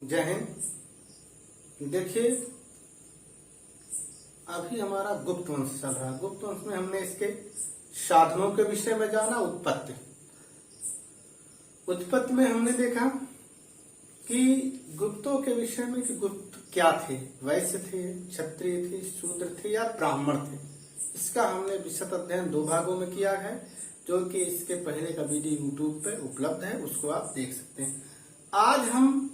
जय हिंद। देखिए, अभी हमारा गुप्त वंश चल रहा है। गुप्त वंश में हमने इसके साधनों के विषय में जाना। उत्पत्ति में हमने देखा कि गुप्तों के विषय में कि गुप्त क्या थे, वैश्य थे, क्षत्रिय थे, शूद्र थे या ब्राह्मण थे। इसका हमने विशद अध्ययन 2 भागों में किया है, जो कि इसके पहले का वीडियो यूट्यूब पे उपलब्ध है, उसको आप देख सकते हैं। आज हम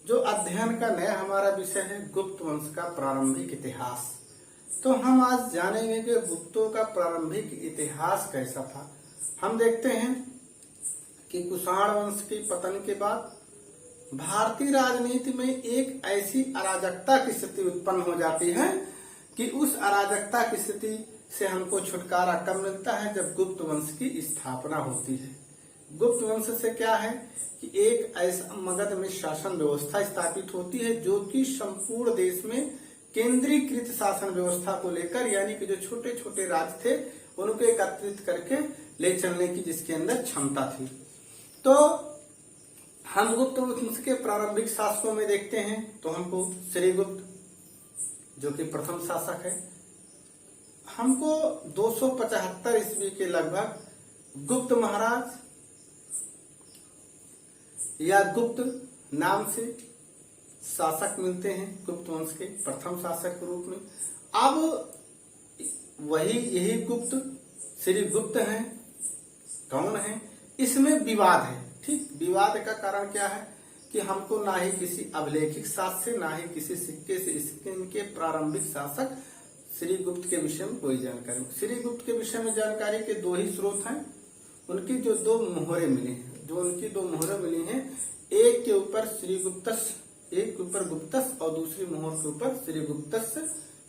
जो अध्ययन का नया हमारा विषय है गुप्त वंश का प्रारंभिक इतिहास। तो हम आज जानेंगे कि गुप्तों का प्रारंभिक इतिहास कैसा था। हम देखते हैं कि कुषाण वंश के पतन के बाद भारतीय राजनीति में एक ऐसी अराजकता की स्थिति उत्पन्न हो जाती है कि उस अराजकता की स्थिति से हमको छुटकारा कब मिलता है, जब गुप्त वंश की स्थापना होती है। गुप्त वंश से क्या है कि एक ऐसा मगध में शासन व्यवस्था स्थापित होती है जो कि संपूर्ण देश में केंद्रीकृत शासन व्यवस्था को लेकर, यानी कि जो छोटे छोटे राज्य थे उनको एकत्रित करके ले चलने की जिसके अंदर क्षमता थी। तो हम गुप्त वंश के प्रारंभिक शासकों में देखते हैं तो हमको श्रीगुप्त, जो कि प्रथम शासक है, हमको 275 ईस्वी के लगभग गुप्त महाराज या गुप्त नाम से शासक मिलते हैं, गुप्त वंश के प्रथम शासक के रूप में। अब यही गुप्त श्री गुप्त हैं, कौन है, इसमें विवाद है। ठीक, विवाद का कारण क्या है कि हमको ना ही किसी अभिलेखित साक्ष्य से, ना ही किसी सिक्के से इनके प्रारंभिक शासक श्री गुप्त के विषय में कोई जानकारी। श्री गुप्त के विषय में जानकारी के 2 ही स्रोत हैं। उनकी जो 2 मोहरे मिली हैं, एक के ऊपर श्री गुप्तस, एक के ऊपर गुप्तस और दूसरी मोहर के ऊपर श्री गुप्तस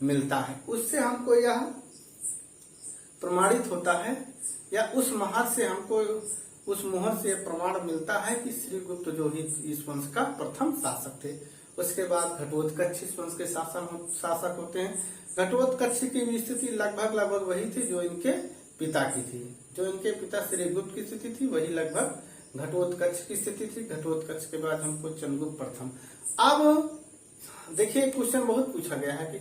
मिलता है। उससे हमको यह प्रमाणित होता है, या उस महार से हमको, उस मोहर से प्रमाण मिलता है कि श्रीगुप्त जो ही इस वंश का प्रथम शासक थे। उसके बाद घटोत्कच इस वंश के शासक होते हैं। घटोत्कच की भी स्थिति लगभग वही थी जो इनके पिता की थी। जो इनके पिता श्रीगुप्त की स्थिति थी वही लगभग घटोत्कच की स्थिति थी। घटोत्कच के बाद हमको चंद्रगुप्त प्रथम। अब देखिए, क्वेश्चन बहुत पूछा गया है कि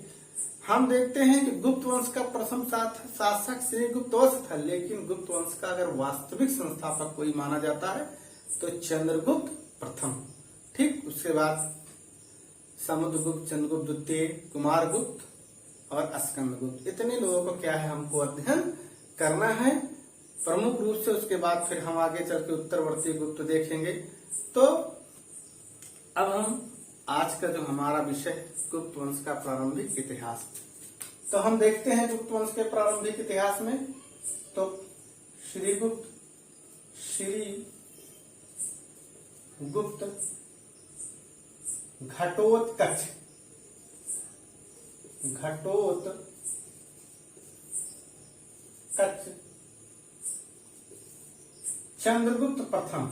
हम देखते हैं कि गुप्त वंश का प्रथम शासक श्रीगुप्त था, लेकिन गुप्त वंश का अगर वास्तविक संस्थापक कोई माना जाता है तो चंद्रगुप्त प्रथम। ठीक, उसके बाद समुद्रगुप्त, चंद्रगुप्त द्वितीय, कुमारगुप्त और स्कंदगुप्त। इतने लोगों को क्या है, हमको अध्ययन करना है प्रमुख रूप से। उसके बाद फिर हम आगे चल के उत्तरवर्ती गुप्त देखेंगे। तो अब हम आज का जो हमारा विषय गुप्त वंश का प्रारंभिक इतिहास, तो हम देखते हैं गुप्त वंश के प्रारंभिक इतिहास में। तो श्रीगुप्त घटोत्कच, चंद्रगुप्त प्रथम,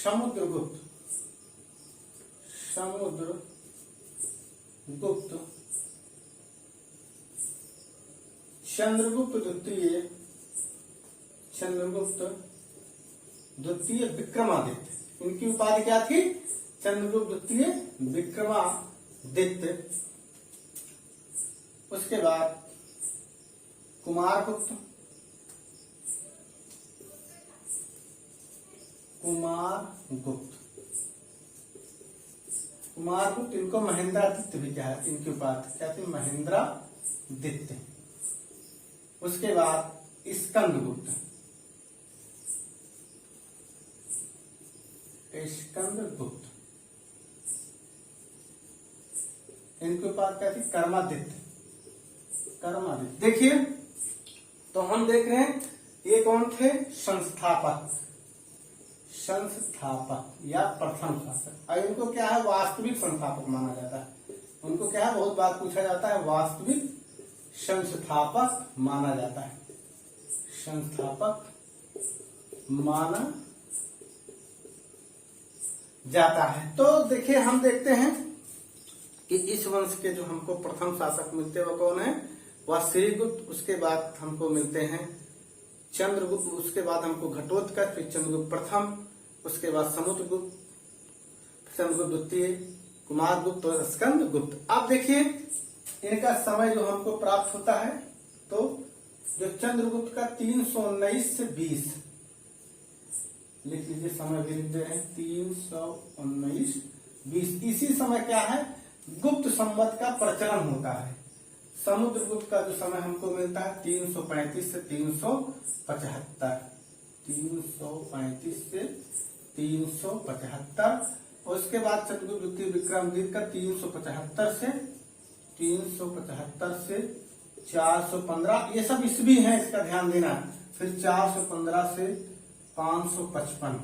समुद्रगुप्त, चंद्रगुप्त द्वितीय, विक्रमादित्य। इनकी उपाधि क्या थी? चंद्रगुप्त द्वितीय, विक्रमादित्य। उसके बाद कुमारगुप्त, इनको महेंद्रादित्य भी क्या है, इनकी उपाधि क्या थी? महेंद्रादित्य। उसके बाद स्कंदगुप्त, इनकी उपाधि क्या थी? कर्मादित्य। देखिए, तो हम देख रहे हैं ये कौन थे? संस्थापक या प्रथम शासक। और इनको क्या है? वास्तविक संस्थापक माना जाता है। उनको क्या है? बहुत बार पूछा जाता है, वास्तविक संस्थापक माना जाता है, तो देखिए, हम देखते हैं कि इस वंश के जो हमको प्रथम शासक मिलते हैं वो कौन है? वह श्रीगुप्त, उसके बाद हमको मिलते हैं चंद्रगुप्त, उसके बाद हमको घटोत्कच, फिर चंद्रगुप्त प्रथम, उसके बाद समुद्रगुप्त, चंद्रगुप्त द्वितीय, कुमारगुप्त और स्कंदगुप्त। अब देखिए इनका समय जो हमको प्राप्त होता है, तो जो चंद्रगुप्त का 319 से 20 लिख लीजिए, समय भी लिख दे रहे हैं 319 20। इसी समय क्या है, गुप्त संवत का प्रचलन होता है। समुद्रगुप्त का जो समय हमको मिलता है 335 से 375, 335 से 375। उसके बाद चंद्रगुप्त द्वितीय विक्रमादित्य का 375 से 415, ये सब ईस्वी है, इसका ध्यान देना। फिर 415 से 555,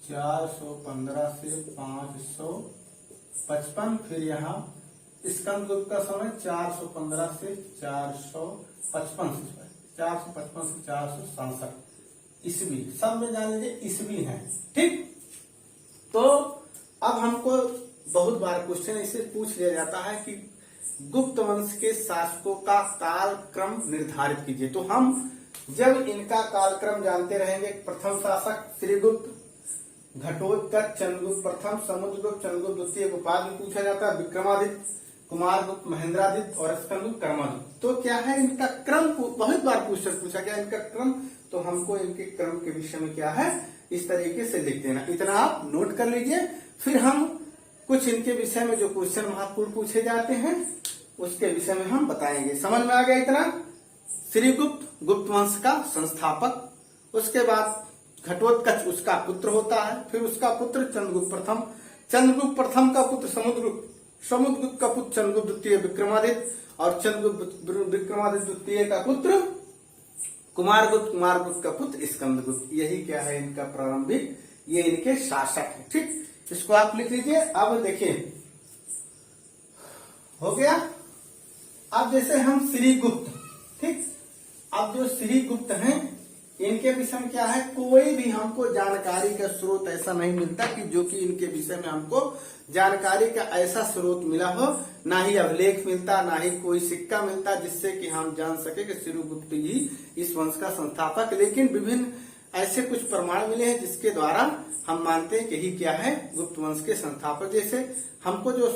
415 से 555। फिर यहाँ स्कंदगुप्त का समय 415 से 455 से 467 ईस्वी, सब में जान लीजिए ईस्वी है। ठीक, तो अब हमको बहुत बार क्वेश्चन इसे पूछ लिया जाता है कि गुप्त वंश के शासकों का कालक्रम निर्धारित कीजिए। तो हम जब इनका कालक्रम जानते रहेंगे, प्रथम शासक श्रीगुप्त, घटोत्कच, चंद्रगुप्त प्रथम, समुद्रगुप्त, चंद्रगुप्त द्वितीय को बाद में पूछा जाता है, विक्रमादित्य, कुमारगुप्त, महेंद्रादित्य और स्कंदगुप्त, कर्मादित्य। तो क्या है इनका क्रम, बहुत बार पूछा गया इनका क्रम, तो हमको इनके क्रम के विषय में क्या है इस तरीके से लिख देना, इतना आप नोट कर लीजिए। फिर हम कुछ इनके विषय में जो क्वेश्चन महत्वपूर्ण पूछे जाते हैं उसके विषय में हम बताएंगे। समझ में आ गया इतना? श्रीगुप्त गुप्त वंश का संस्थापक, उसके बाद घटोत्कच उसका पुत्र होता है, फिर उसका पुत्र चंद्रगुप्त प्रथम, चंद्रगुप्त प्रथम का पुत्र समुद्रगुप्त, समुद्रगुप्त का पुत्र चंद्रगुप्त द्वितीय विक्रमादित्य और चंद्रगुप्त विक्रमादित्य द्वितीय का पुत्र कुमारगुप्त, कुमारगुप्त का पुत्र स्कंदगुप्त। यही क्या है इनका प्रारंभिक, ये इनके शासक है। ठीक, इसको आप लिख लीजिए। अब देखिए हो गया। अब जैसे हम श्रीगुप्त, ठीक, अब जो श्रीगुप्त हैं इनके विषय में क्या है, कोई भी हमको जानकारी का स्रोत ऐसा नहीं मिलता कि जो कि इनके विषय में हमको जानकारी का ऐसा स्रोत मिला हो, ना ही अभिलेख मिलता, ना ही कोई सिक्का मिलता जिससे कि हम जान सके कि श्रीगुप्त जी इस वंश का संस्थापक। लेकिन विभिन्न ऐसे कुछ प्रमाण मिले हैं जिसके द्वारा हम मानते हैं कि यही क्या है गुप्त वंश के संस्थापक। जैसे हमको जो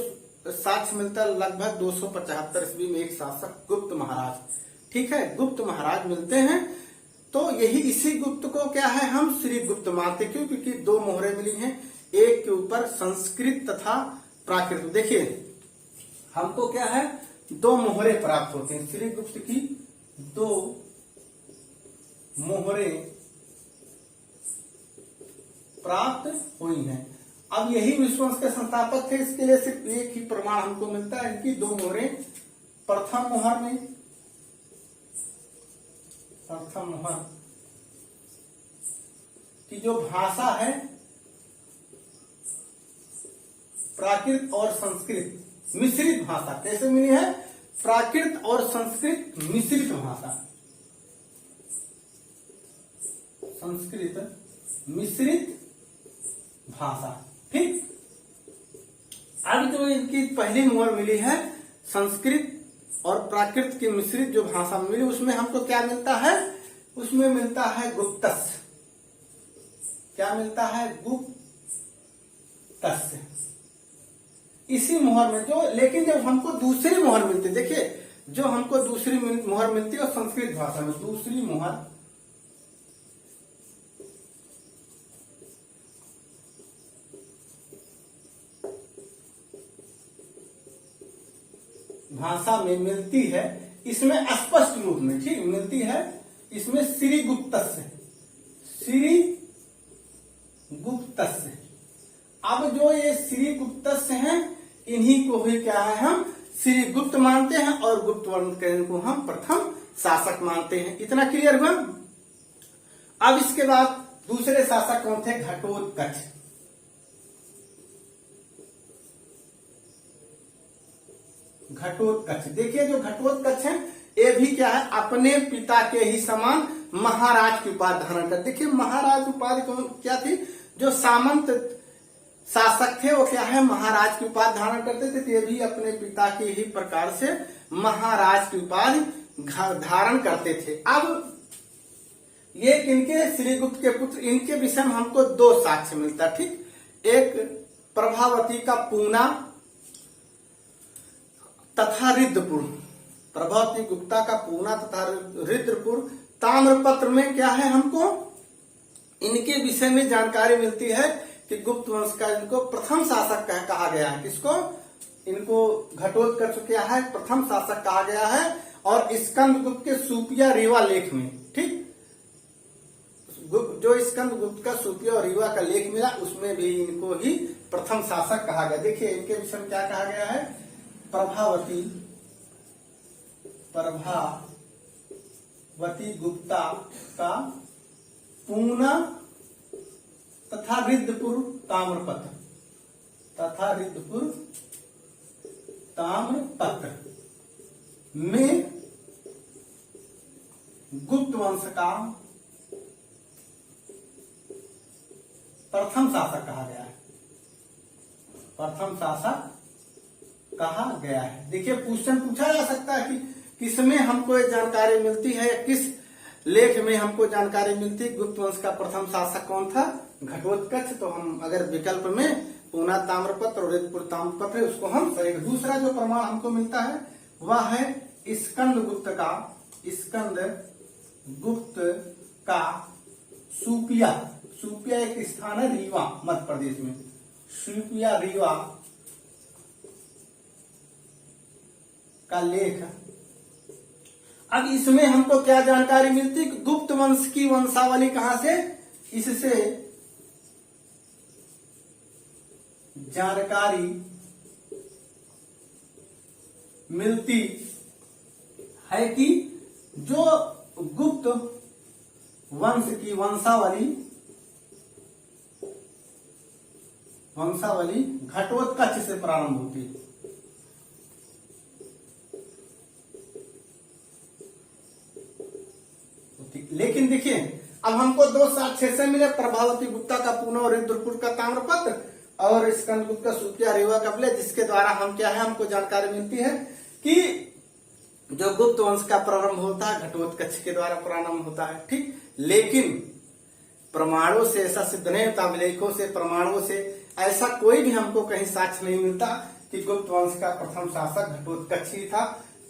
साक्ष्य मिलता है लगभग 275 ईस्वी में एक शासक गुप्त महाराज, ठीक है, गुप्त महाराज मिलते हैं। तो यही इसी गुप्त को क्या है हम श्रीगुप्त मानते, क्यों? क्योंकि दो मोहरे मिली हैं, एक के ऊपर संस्कृत तथा प्राकृत। देखिए हमको क्या है दो मोहरे प्राप्त होते हैं, श्रीगुप्त की दो मोहरे प्राप्त हुई हैं। अब यही विश्ववंश के संस्थापक थे, इसके लिए सिर्फ एक ही प्रमाण हमको मिलता है, इनकी दो मोहरे। प्रथम मोहर में, प्रथम मोहर की जो भाषा है प्राकृत और संस्कृत मिश्रित भाषा, कैसे मिली है? प्राकृत और संस्कृत मिश्रित भाषा, संस्कृत मिश्रित भाषा। ठीक, अब जो इनकी पहली मोहर मिली है संस्कृत और प्राकृत की मिश्रित जो भाषा मिली, उसमें हमको क्या मिलता है? उसमें मिलता है गुप्तस्य। क्या मिलता है? गुप्तस्य। इसी मोहर में जो, लेकिन जब हमको दूसरी मोहर मिलती है, देखिए जो हमको दूसरी मोहर मिलती है संस्कृत भाषा में, दूसरी मोहर भाषा में मिलती है, इसमें स्पष्ट रूप में, ठीक, मिलती है इसमें श्रीगुप्तस्य, श्रीगुप्तस्य। अब जो ये श्रीगुप्तस्य हैं इन्हीं को ही क्या है हम श्रीगुप्त मानते हैं और गुप्त वंश को हम प्रथम शासक मानते हैं। इतना क्लियर हुआ? अब इसके बाद दूसरे शासक कौन थे? घटोत्कच। घटोत्कच, देखिए जो घटोत्कच है ये भी क्या है अपने पिता के ही समान महाराज की उपाधि धारण कर। देखिए महाराज उपाधि क्या थी? जो सामंत शासक थे वो क्या है महाराज की उपाधि धारण करते थे, ये भी अपने पिता के ही प्रकार से महाराज की उपाधि धारण करते थे। अब ये किनके, श्री गुप्त के पुत्र, इनके विषय में हमको दो साक्ष्य मिलता, ठीक। एक प्रभावती का पूना तथा रिद्धपुर, प्रभावती गुप्ता का पूना तथा रिद्धपुर। ताम्रपत्र में क्या है, हमको इनके विषय में जानकारी मिलती है कि गुप्त वंश का इनको प्रथम शासक कहा गया है। किसको, इनको घटोत्कच क्या है, प्रथम शासक कहा गया है। और स्कंदगुप्त के सूपिया रीवा लेख में, ठीक, जो स्कंदगुप्त का सूपिया और रीवा का लेख मिला उसमें भी इनको ही प्रथम शासक कहा गया। देखिए इनके विषय में क्या कहा गया है, प्रभावती गुप्ता का पूना तथा रिद्धपुर ताम्रपत्र में गुप्त वंश का प्रथम शासक कहा गया है, प्रथम शासक कहा गया है। देखिए क्वेश्चन पूछा जा सकता है कि किसमें हमको ये जानकारी मिलती है, किस लेख में हमको जानकारी मिलती है गुप्त वंश का प्रथम शासक कौन था, घटोत्कच। तो हम अगर विकल्प में पूना ताम्रपत्र और रिद्धपुर ताम्रपत्र उसको हम सही। दूसरा जो प्रमाण हमको मिलता है वह है स्कंदगुप्त का सूपिया एक स्थान है रीवा मध्य प्रदेश में, सूपिया रीवा का लेख। अब इसमें हमको क्या जानकारी मिलती है, गुप्त वंश की वंशावली कहां से, इससे जानकारी मिलती है कि जो गुप्त वंश की वंशावली घटोत्कच से प्रारंभ होती है। लेकिन देखिए अब हमको दो साक्ष्य से मिले, प्रभावती गुप्ता का पूना और रिद्धपुर का ताम्रपत्र और स्कंदगुप्त का सूपिया रीवा का लेख, जिसके द्वारा हम क्या है, हमको जानकारी मिलती है कि जो गुप्त वंश का प्रारंभ होता है घटोत्कच के द्वारा प्रारंभ होता है, ठीक। लेकिन प्रमाणों से ऐसा सिद्ध नहीं होता, अभिलेखों से, प्रमाणों से ऐसा कोई भी हमको कहीं साक्ष्य नहीं मिलता कि गुप्त वंश का प्रथम शासक घटोत्कच ही था।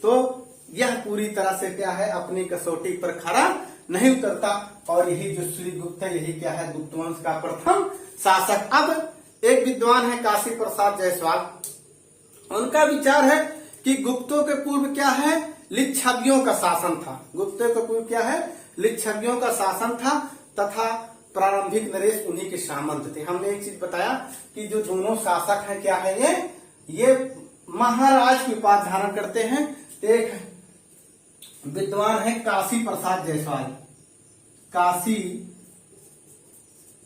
तो यह पूरी तरह से क्या है, अपनी कसौटी पर खरा नहीं उतरता। और यही जो श्री गुप्त है, यही क्या है, गुप्त वंश का प्रथम शासक। अब एक विद्वान है काशी प्रसाद जायसवाल, उनका विचार है कि गुप्तों के पूर्व क्या है, लिच्छवियों का शासन था। गुप्तों के पूर्व क्या है, लिच्छवियों का शासन था तथा प्रारंभिक नरेश उन्हीं के सामंत थे। हमने एक चीज बताया कि जो दोनों शासक हैं क्या है, ये महाराज की उपाधि धारण करते हैं। एक विद्वान है काशी प्रसाद जायसवाल, काशी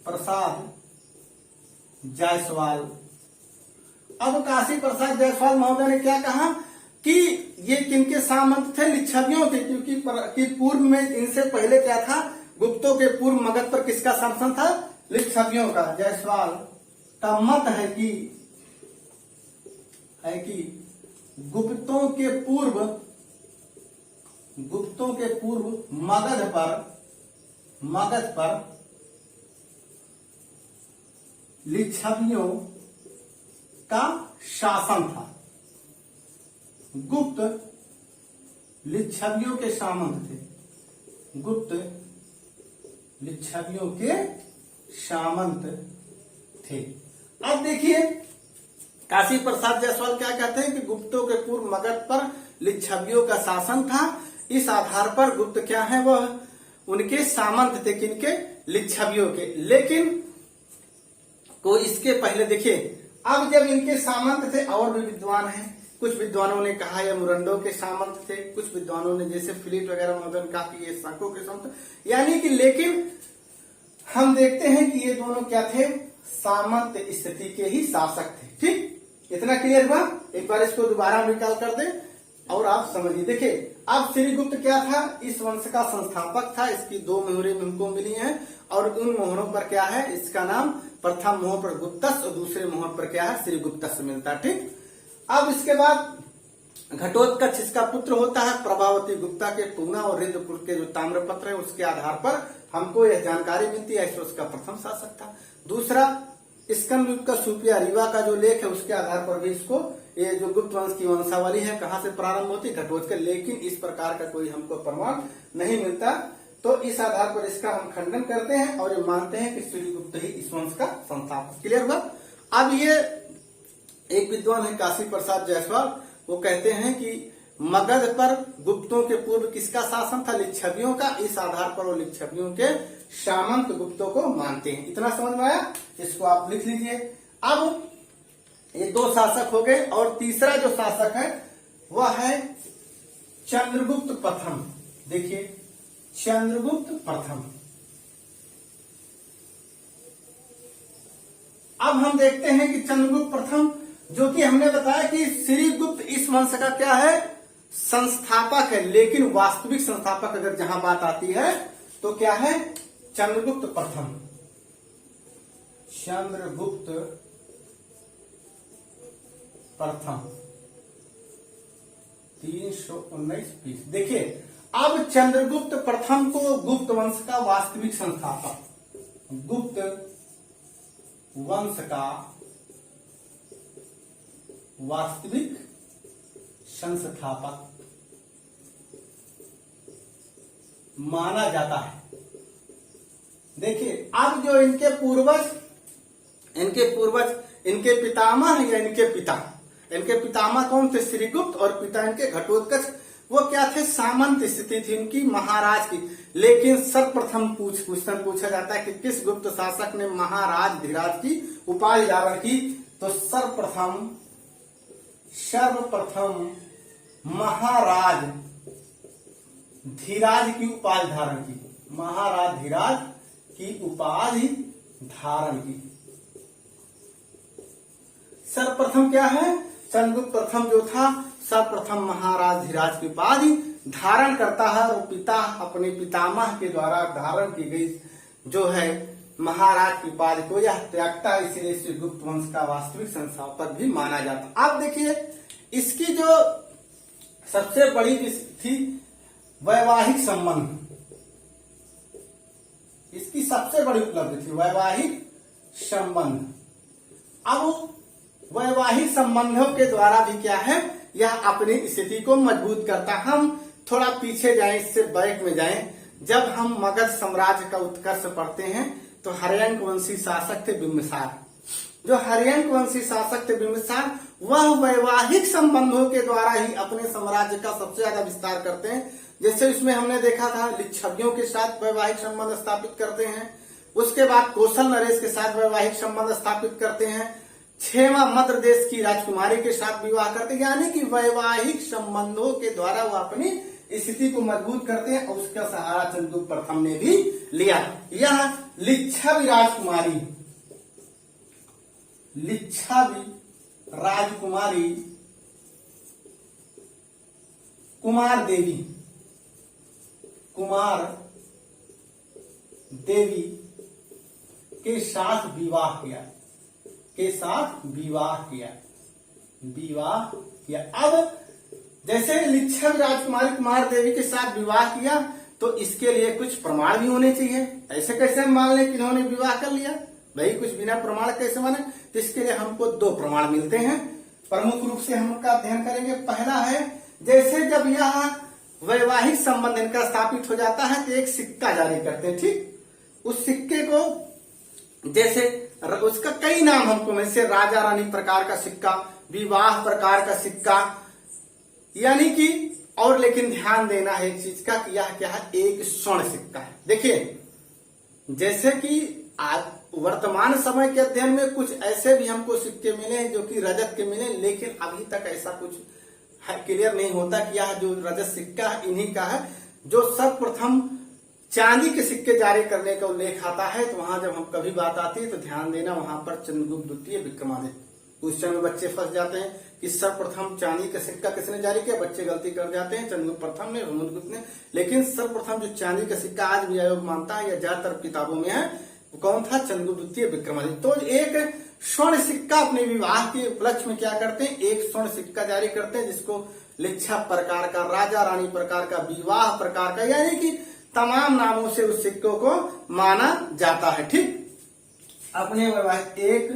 प्रसाद जायसवाल। अब काशी प्रसाद जायसवाल महोदय ने क्या कहा कि ये किनके सामंत थे, लिच्छवियों थे, क्योंकि पूर्व में इनसे पहले क्या था, गुप्तों के पूर्व मगध पर किसका शासन था, लिच्छवियों का। जायसवाल का मत है कि गुप्तों के पूर्व मगध पर लिच्छवियों का शासन था। गुप्त लिच्छवियों के सामंत थे, गुप्त लिच्छवियों के सामंत थे। अब देखिए काशी प्रसाद जायसवाल क्या कहते हैं कि गुप्तों के पूर्व मगध पर लिच्छवियों का शासन था। इस आधार पर गुप्त क्या है, वह उनके सामंत थे, किनके, लिच्छवियों के। लेकिन तो इसके पहले देखिए, अब जब इनके सामंत थे, और भी विद्वान हैं, कुछ विद्वानों ने कहा ये मुरंडो के सामंत थे, कुछ विद्वानों ने जैसे फिलिप वगैरह मदन कहा कि ये शाकों के सामंत, यानी कि, लेकिन हम देखते हैं कि ये दोनों क्या थे, सामंत स्थिति के ही शासक थे। ठीक, इतना क्लियर हुआ। एक बार इसको दोबारा निकाल कर दे और आप समझिए। देखिए अब श्रीगुप्त क्या था, इस वंश का संस्थापक था। इसकी दो मोहरें हमको मिली हैं और उन मोहरों पर क्या है, इसका नाम प्रथम मोहर पर गुप्तस और दूसरे मोहर पर क्या है, श्रीगुप्तस मिलता है। ठीक, अब इसके बाद घटोत्कच इसका पुत्र होता है। प्रभावती गुप्ता के पूना और रिंदपुर के जो ताम्रपत्र है उसके आधार पर हमको यह जानकारी मिलती है, ऐसे उसका प्रथम शासक था। दूसरा, स्कंदगुप्त का सुपिया रीवा का जो लेख है उसके आधार पर भी इसको, ये जो गुप्त वंश की वंशावली है कहाँ से प्रारंभ होती, घटोत्कच, लेकिन इस प्रकार का कोई हमको प्रमाण नहीं मिलता। तो इस आधार पर इसका हम खंडन करते हैं और ये मानते हैं कि श्रीगुप्त ही इस वंश का संस्थापक। क्लियर हुआ। अब ये एक विद्वान है काशी प्रसाद जायसवाल, वो कहते हैं कि मगध पर गुप्तों के पूर्व किसका शासन था, लिच्छवियों का। इस आधार पर वो लिच्छवियों के सामंत गुप्तों को मानते हैं। इतना समझ में आया, इसको आप लिख लीजिए। अब ये दो शासक हो गए और तीसरा जो शासक है वह है चंद्रगुप्त प्रथम। देखिए, चंद्रगुप्त प्रथम। अब हम देखते हैं कि चंद्रगुप्त प्रथम, जो कि हमने बताया कि श्रीगुप्त इस वंश का क्या है, संस्थापक है, लेकिन वास्तविक संस्थापक अगर जहां बात आती है तो क्या है, चंद्रगुप्त प्रथम। चंद्रगुप्त प्रथम 319 पीस। देखिए, अब चंद्रगुप्त प्रथम को गुप्त वंश का वास्तविक संस्थापक, गुप्त वंश का वास्तविक संस्थापक माना जाता है। देखिए, अब जो इनके पूर्वज, इनके पितामह या इनके पितामह कौन थे, श्रीगुप्त, और पिता इनके घटोत्कच, वो क्या थे, सामंत स्थिति थी उनकी, महाराज की। लेकिन सर्वप्रथम क्वेश्चन पूछा जाता है कि किस गुप्त शासक ने महाराज धीराज की उपाधि धारण की, तो सर्वप्रथम महाराज धीराज की उपाधि धारण की, महाराज धीराज की उपाधि धारण की। सर्वप्रथम क्या है, चंद्रगुप्त प्रथम जो था सर्वप्रथम महाराज धीराज की उपाधि धारण करता है और पिता अपने पितामह के द्वारा धारण की गई जो है महाराज की उपाधि को यह त्यागता है, इसलिए इसे गुप्त वंश का वास्तविक संस्थापक भी माना जाता। अब देखिए, इसकी जो सबसे बड़ी थी वैवाहिक संबंध, इसकी सबसे बड़ी उपलब्धि थी वैवाहिक संबंध। अब वैवाहिक संबंधों के द्वारा भी क्या है, यह अपनी स्थिति को मजबूत करता। हम थोड़ा पीछे जाएं, इससे बैक में जाएं, जब हम मगध साम्राज्य का उत्कर्ष पढ़ते हैं तो हर्यंक वंशी शासक थे बिंबिसार। जो हर्यंक वंशी शासक थे बिंबिसार, वह वैवाहिक संबंधों के द्वारा ही अपने साम्राज्य का सबसे ज्यादा विस्तार करते हैं। जैसे इसमें हमने देखा था, लिच्छवियों के साथ वैवाहिक संबंध स्थापित करते हैं, उसके बाद कौशल नरेश के साथ वैवाहिक संबंध स्थापित करते हैं, 6वां मद्र देश की राजकुमारी के साथ विवाह करते हैं, यानी कि वैवाहिक संबंधों के द्वारा वो अपनी स्थिति को मजबूत करते हैं और उसका सहारा चंद्रगुप्त प्रथम ने भी लिया। यह लिच्छवी राजकुमारी कुमार देवी के साथ विवाह किया। अब जैसे लिच्छवी राजकुमारी कुमार देवी के साथ विवाह किया तो इसके लिए कुछ प्रमाण भी होने चाहिए। ऐसे कैसे हम मान लें कि इन्होंने विवाह कर लिया, भाई कुछ बिना प्रमाण कैसे माने। तो इसके लिए हमको दो प्रमाण मिलते हैं, प्रमुख रूप से हम उनका अध्ययन करेंगे। पहला है, जैसे जब यह वैवाहिक संबंध इनका स्थापित हो जाता है तो एक सिक्का जारी करते हैं, ठीक। उस सिक्के को जैसे उसका कई नाम हमको, जैसे राजा रानी प्रकार का सिक्का, विवाह प्रकार का सिक्का, यानी कि, और लेकिन ध्यान देना है एक चीज का कि यह क्या है, एक स्वर्ण सिक्का है। देखिए, जैसे कि आज वर्तमान समय के अध्ययन में कुछ ऐसे भी हमको सिक्के मिले जो कि रजत के मिले, लेकिन अभी तक ऐसा कुछ क्लियर नहीं होता कि यह जो रजत सिक्का है इन्हीं का है। जो सर्वप्रथम चांदी के सिक्के जारी करने का उल्लेख आता है, तो वहां जब हम कभी बात आती है तो ध्यान देना, वहां पर चंद्रगुप्त द्वितीय विक्रमादित्य। क्वेश्चन में बच्चे फंस जाते हैं कि सर्वप्रथम चांदी का सिक्का किसने जारी किया, बच्चे गलती कर जाते हैं, चंद्रगुप्त प्रथम ने, समुद्रगुप्त ने। लेकिन सर्वप्रथम जो चांदी का सिक्का आज भी आयोग मानता है या ज्यादातर किताबों में है, वो कौन था, चंद्रगुप्त द्वितीय विक्रमादित्य। तो एक स्वर्ण सिक्का अपने विवाह के उपलक्ष्य में क्या करते हैं, एक स्वर्ण सिक्का जारी करते हैं, जिसको लिच्छा प्रकार का, राजा रानी प्रकार का, विवाह प्रकार का, यानी कि तमाम नामों से उस सिक्कों को माना जाता है। ठीक, अपने वैवाहिक एक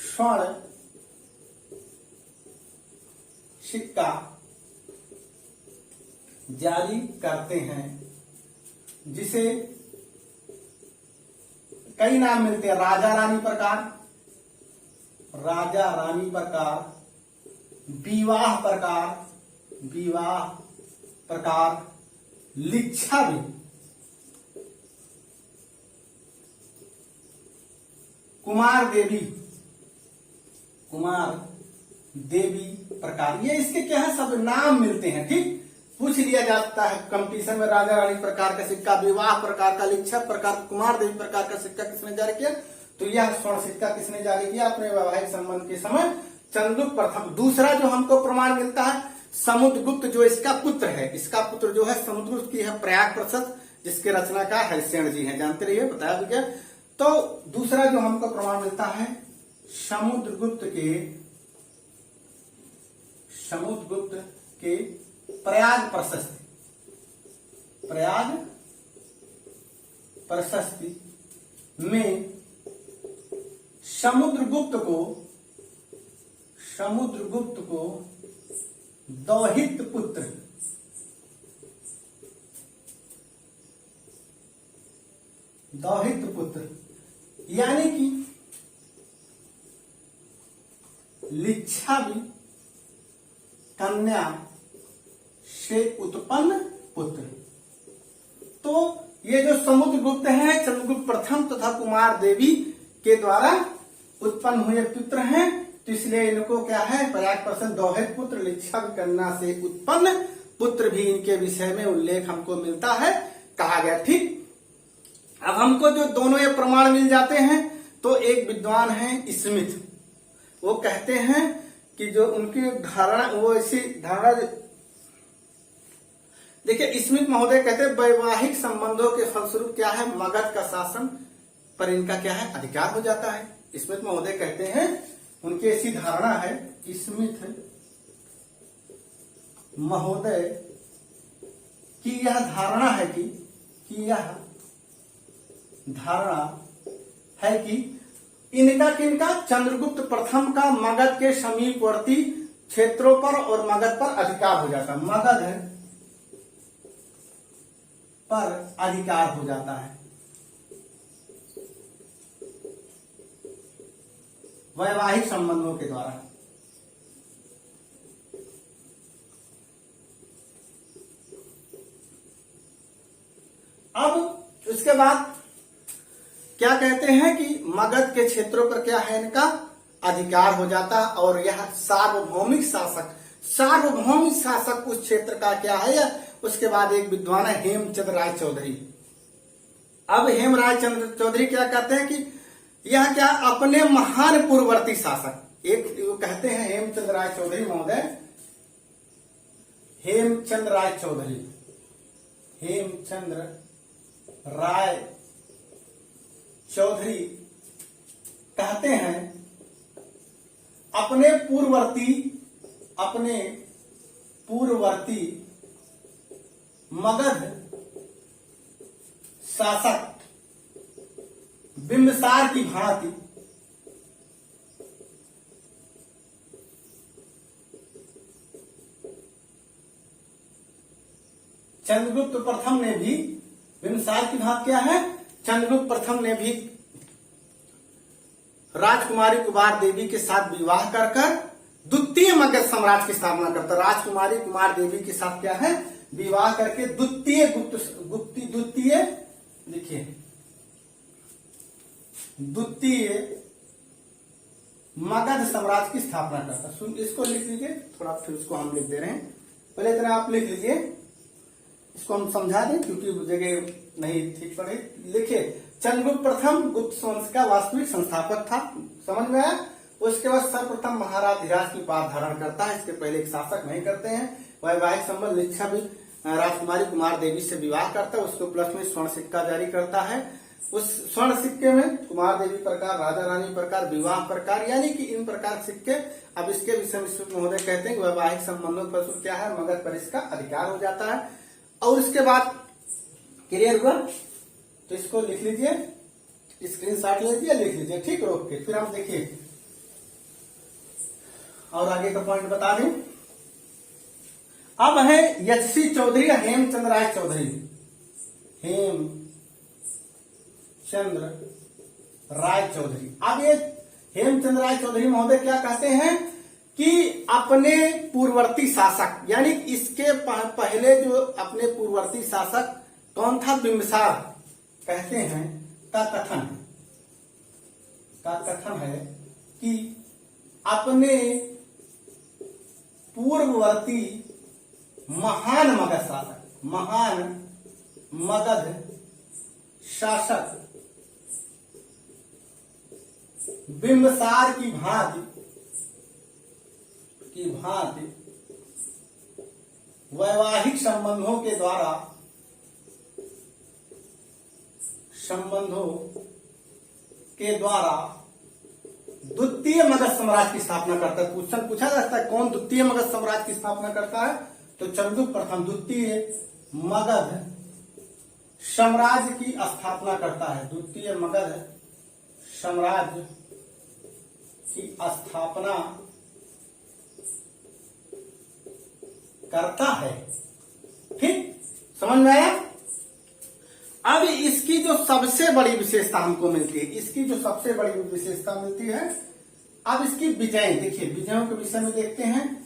स्वर्ण सिक्का जारी करते हैं, जिसे कई नाम मिलते हैं। राजा रानी प्रकार, राजा रानी प्रकार, विवाह प्रकार, विवाह प्रकार, लिच्छा भी, कुमार देवी, कुमार देवी प्रकार, ये इसके क्या है, सब नाम मिलते हैं। ठीक, पूछ लिया जाता है कंपटीशन में, राजा रानी प्रकार का सिक्का, विवाह प्रकार का, लिच्छा प्रकार, कुमार देवी प्रकार का सिक्का किसने जारी किया, तो यह स्वर्ण सिक्का किसने जारी किया, अपने वैवाहिक संबंध के समय चंद्रगुप्त प्रथम। दूसरा जो हमको प्रमाण मिलता है, समुद्रगुप्त जो इसका पुत्र है, इसका पुत्र जो है समुद्रगुप्त की है प्रयाग प्रशस्त, जिसके रचना का हरिश्चंद्र जी हैं, जानते रहिए, बताया भी गया। तो दूसरा जो हमको प्रमाण मिलता है, समुद्रगुप्त के प्रयाग प्रशस्ति, प्रयाग प्रशस्ति में समुद्रगुप्त को दौहित्र पुत्र, यानी कि लिच्छावी कन्या से उत्पन्न पुत्र। तो ये जो समुद्रगुप्त है, चंद्रगुप्त प्रथम तथा कुमार देवी के द्वारा उत्पन्न हुए पुत्र हैं, तो इसलिए इनको क्या है, प्रयाग प्रशस्त दौहित्र पुत्र, लिच्छावी कन्या से उत्पन्न पुत्र भी इनके विषय में उल्लेख हमको मिलता है, कहा गया। ठीक, अब हमको जो दोनों ये प्रमाण मिल जाते हैं, तो एक विद्वान है स्मिथ, वो कहते हैं कि जो उनकी धारणा, वो ऐसी धारणा, देखिए स्मिथ महोदय कहते हैं वैवाहिक संबंधों के फलस्वरूप क्या है, मगध का शासन पर इनका क्या है, अधिकार हो जाता है। स्मिथ महोदय कहते हैं, उनकी ऐसी धारणा है, स्मिथ महोदय की यह धारणा है कि यह धारणा है कि किनका चंद्रगुप्त प्रथम का मगध के समीपवर्ती क्षेत्रों पर और मगध पर अधिकार हो जाता है, मगध पर अधिकार हो जाता है वैवाहिक संबंधों के द्वारा। अब उसके बाद क्या कहते हैं कि मगध के क्षेत्रों पर क्या है, इनका अधिकार हो जाता, और यह सार्वभौमिक शासक उस क्षेत्र का क्या है। या उसके बाद एक विद्वान है हेमचंद्र राय चौधरी। अब हेमराज चंद्र चौधरी क्या कहते हैं कि यह क्या अपने महान पूर्ववर्ती शासक, एक वो कहते हैं हेमचंद्र राय चौधरी महोदय, हेमचंद्र राय चौधरी कहते हैं अपने पूर्ववर्ती मगध शासक बिंबिसार की भांति चंद्रगुप्त प्रथम ने भी, बिंबिसार की भांति क्या है, चंद्रगुप्त प्रथम ने भी राजकुमारी कुमार देवी के साथ विवाह कर द्वितीय मगध साम्राज्य की स्थापना करता। राजकुमारी कुमार देवी के साथ क्या है, विवाह करके द्वितीय मगध साम्राज्य की स्थापना करता। इसको लिख लीजिए, थोड़ा फिर उसको हम लिख दे रहे हैं, पहले इतना आप लिख लीजिए, इसको हम समझा दें क्योंकि जगह नहीं ठीक पड़े। लिखिए, चंद्रगुप्त प्रथम गुप्त वंश का वास्तविक संस्थापक था, समझ में आया। उसके बाद सर्वप्रथम महाराधिराज की उपाधि धारण करता है, इसके पहले एक शासक नहीं करते हैं। वैवाहिक संबंध लिच्छा भी राजकुमारी कुमार देवी से विवाह करता है, उसके उपलक्ष्य में स्वर्ण सिक्का जारी करता है। उस स्वर्ण सिक्के में कुमार देवी प्रकार, राजा रानी प्रकार, विवाह प्रकार, यानी कि इन प्रकार सिक्के। अब इसके विषय में महोदय कहते हैं कि वैवाहिक संबंधों पर क्या है, मगध पर इसका अधिकार हो जाता है। और इसके बाद क्लियर हुआ, तो इसको लिख लीजिए, स्क्रीनशॉट ले लीजिए, लिख लीजिए, ठीक, रोक के फिर हम देखिए और आगे का पॉइंट बता दें। अब है एच.सी. चौधरी, हेमचंद्र राय चौधरी, हेमचंद्र राय चौधरी। अब ये हेमचंद्र राय चौधरी महोदय क्या कहते हैं कि अपने पूर्ववर्ती शासक, यानी इसके पहले जो अपने पूर्ववर्ती शासक कौन था, बिंबिसार कहते हैं, का कथन है कि अपने पूर्ववर्ती महान मगध शासक बिंबिसार की भांति वैवाहिक संबंधों के द्वारा द्वितीय मगध साम्राज्य की स्थापना करता है। क्वेश्चन पूछा जाता है कौन द्वितीय मगध साम्राज्य की स्थापना करता है, तो चंद्रगुप्त प्रथम द्वितीय मगध साम्राज्य की स्थापना करता है, द्वितीय मगध साम्राज्य की स्थापना करता है। ठीक, समझ में आया। अब इसकी जो सबसे बड़ी विशेषता हमको मिलती है, इसकी जो सबसे बड़ी विशेषता मिलती है, अब इसकी विजय, देखिए विजयों के विषय में देखते हैं,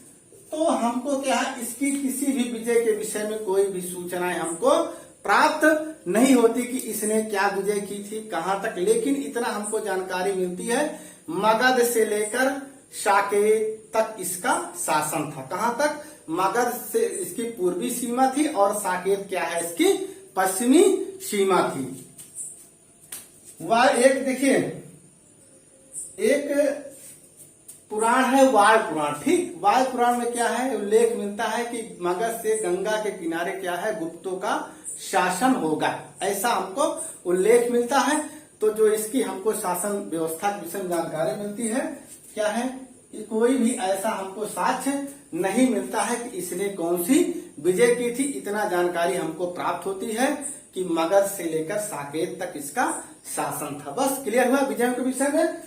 तो हमको क्या है, इसकी किसी भी विजय के विषय में कोई भी सूचनाएं हमको प्राप्त नहीं होती कि इसने क्या विजय की थी, कहां तक, लेकिन इतना हमको जानकारी मिलती है मगध से लेकर साकेत तक इसका शासन था। कहां तक, मगध से इसकी पूर्वी सीमा थी और साकेत क्या है, इसकी पश्चिमी सीमा थी। वह एक देखिए, एक पुराण है वायु पुराण, ठीक, वायु पुराण में क्या है, उल्लेख मिलता है कि मगध से गंगा के किनारे क्या है, गुप्तों का शासन होगा, ऐसा हमको उल्लेख मिलता है। तो जो इसकी हमको शासन व्यवस्था के विषय में जानकारी मिलती है, क्या है कि कोई भी ऐसा हमको साक्ष्य नहीं मिलता है कि इसने कौन सी विजय की थी। इतना जानकारी हमको प्राप्त होती है कि मगध से लेकर साकेत तक इसका शासन था। बस क्लियर हुआ विजय के विषय में।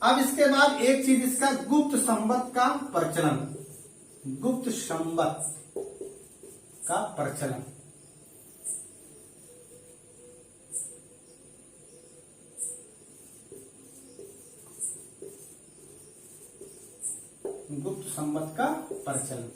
अब इसके बाद एक चीज, इसका गुप्त संवत का प्रचलन, गुप्त संवत का प्रचलन। गुप्त संवत का प्रचलन,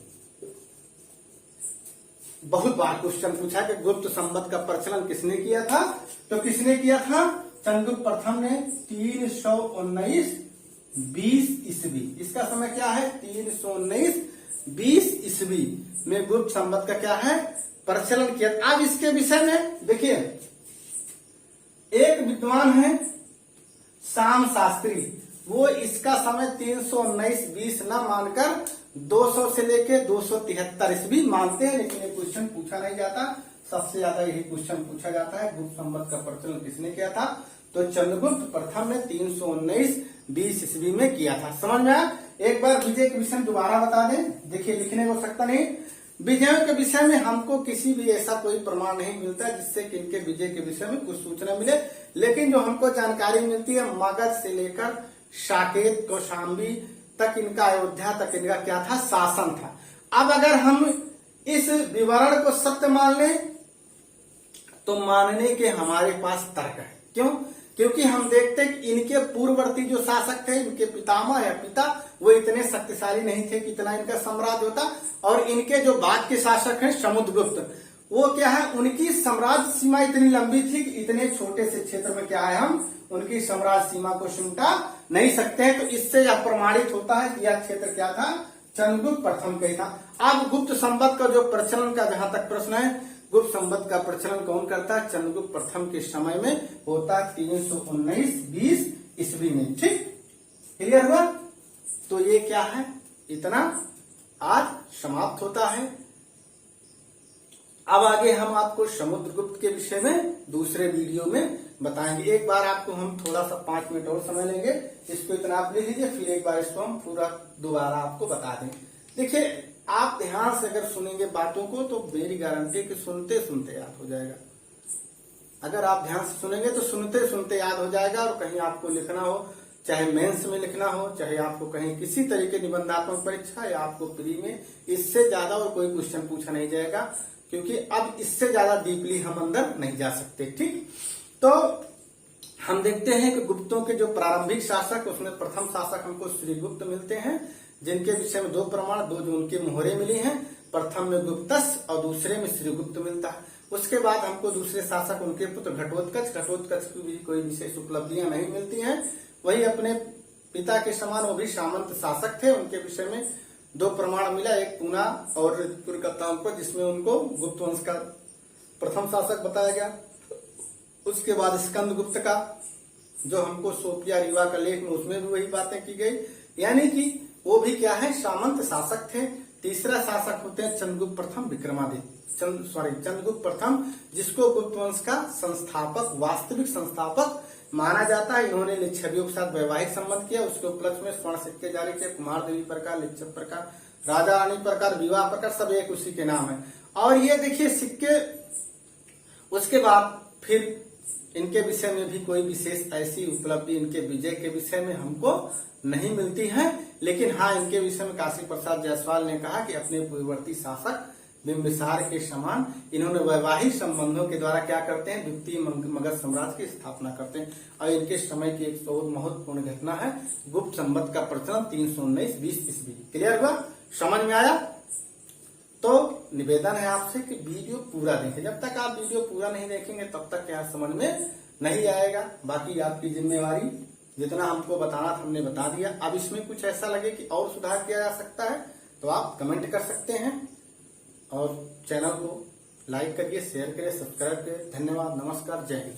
बहुत बार क्वेश्चन पूछा कि गुप्त संवत का प्रचलन किसने किया था, तो किसने किया था, चंद्रगुप्त प्रथम ने 319-20 ईस्वी, इसका समय क्या है, 319-20 ईस्वी में गुप्त संवत का क्या है, प्रचलन किया। अब इसके विषय में देखिए, एक विद्वान है शाम शास्त्री, वो इसका समय 319-20 न मानकर 200 से लेके 273 ईस्वी मानते हैं, लेकिन ये क्वेश्चन पूछा नहीं जाता। सबसे ज्यादा यही क्वेश्चन पूछा जाता है, गुप्त संवत का प्रचलन किसने किया था, तो चंद्रगुप्त प्रथम ने 319-20 ईस्वी में किया था। समझ में आया। एक बार विजय के विषय में दोबारा बता दें, देखिए लिखने को सकता नहीं, विजयों के विषय में हमको किसी भी ऐसा कोई प्रमाण नहीं मिलता जिससे कि इनके विजय के विषय में कुछ सूचना मिले, लेकिन जो हमको जानकारी मिलती है मगध से लेकर साकेत कौशाम्बी तक इनका, अयोध्या तक इनका क्या था, शासन था। अब अगर हम इस विवरण को सत्य मान लें तो मानने के हमारे पास तर्क है। क्यों, क्योंकि हम देखते हैं कि इनके पूर्ववर्ती जो शासक थे, इनके पितामह या पिता, वो इतने शक्तिशाली नहीं थे कि इतना इनका साम्राज्य होता, और इनके जो बाद के शासक हैं समुद्रगुप्त, वो क्या है, उनकी साम्राज्य सीमा इतनी लंबी थी कि इतने छोटे से क्षेत्र में क्या है, हम उनकी साम्राज्य सीमा को सिमटा नहीं सकते हैं। तो इससे यह प्रमाणित होता है कि यह क्षेत्र क्या था, चंद्रगुप्त प्रथम का ही था। अब गुप्त संवत का जो प्रचलन का जहां तक प्रश्न है, गुप्त संवत का प्रचलन कौन करता है, चंद्रगुप्त प्रथम के समय में होता है 319-20 ईस्वी में। ठीक, क्लियर हुआ। तो ये क्या है, इतना आज समाप्त होता है। अब आगे हम आपको समुद्रगुप्त के विषय में दूसरे वीडियो में बताएंगे। एक बार आपको हम थोड़ा सा 5 मिनट और समय लेंगे, इसको इतना आप ले लीजिए, फिर एक बार इसको हम पूरा दोबारा आपको बता दें। देखिए, आप ध्यान से अगर सुनेंगे बातों को तो मेरी गारंटी है कि सुनते सुनते याद हो जाएगा। अगर आप ध्यान से सुनेंगे तो सुनते सुनते याद हो जाएगा। और कहीं आपको लिखना हो, चाहे मेंस में लिखना हो, चाहे आपको कहीं किसी तरीके निबंधात्मक परीक्षा या आपको प्री में, इससे ज्यादा और कोई क्वेश्चन पूछा नहीं जाएगा, क्योंकि अब इससे ज्यादा डीपली हम अंदर नहीं जा सकते। ठीक, तो हम देखते हैं कि गुप्तों के जो प्रारंभिक शासक, उसमें प्रथम शासक हमको श्रीगुप्त मिलते हैं, जिनके विषय में 2 प्रमाण, 2 जो उनके मोहरे मिली हैं। प्रथम में गुप्तस और दूसरे में श्रीगुप्त मिलता है। उसके बाद हमको दूसरे शासक उनके पुत्र घटोत्कच की भी कोई विशेष उपलब्धियां नहीं मिलती हैं। वही अपने पिता के समान वो भी सामंत शासक थे, उनके विषय में 2 प्रमाण मिला, एक पूना और ऋतुपुर का तामपुर, जिसमें उनको गुप्त वंश का प्रथम शासक बताया गया। उसके बाद स्कंदगुप्त का जो हमको सोफिया रीवा का लेख में, उसमें भी वही बातें की गई, यानी कि वो भी क्या है, सामंत शासक थे। तीसरा शासक होते हैं चंद्रगुप्त प्रथम विक्रमादित्य, चंद्रगुप्त प्रथम, जिसको गुप्त वंश का संस्थापक, वास्तविक संस्थापक माना जाता है। इन्होंने लिच्छवियों के साथ वैवाहिक संबंध किया, उसके उपलक्ष्य में स्वर्ण सिक्के जारी किए, कुमार देवी प्रकार, लिच्छव प्रकार, राजा रानी प्रकार, विवाह प्रकार, सब एक उसी के नाम है। और ये देखिए सिक्के, उसके बाद फिर इनके विषय में भी कोई विशेष ऐसी उपलब्धि इनके विजय के विषय में हमको नहीं मिलती है। लेकिन हाँ, इनके विषय में काशी प्रसाद जायसवाल ने कहा कि अपने पूर्ववर्ती शासक बिंबिसार के समान इन्होंने वैवाहिक संबंधों के द्वारा क्या करते हैं, द्वितीय मगध साम्राज्य की स्थापना करते हैं। और इनके समय की एक बहुत महत्वपूर्ण घटना है गुप्त संवत का प्रचलन 319-20 ईस्वी। क्लियर हुआ, समझ में आया? तो निवेदन है आपसे कि वीडियो पूरा देखें। जब तक आप वीडियो पूरा नहीं देखेंगे तब तक क्या समझ में नहीं आएगा। बाकी आपकी जिम्मेवारी, जितना हमको बताना था हमने बता दिया। अब इसमें कुछ ऐसा लगे कि और सुधार किया जा सकता है तो आप कमेंट कर सकते हैं, और चैनल को लाइक करिए, शेयर करिए, सब्सक्राइब करिए। धन्यवाद, नमस्कार, जय हिंद।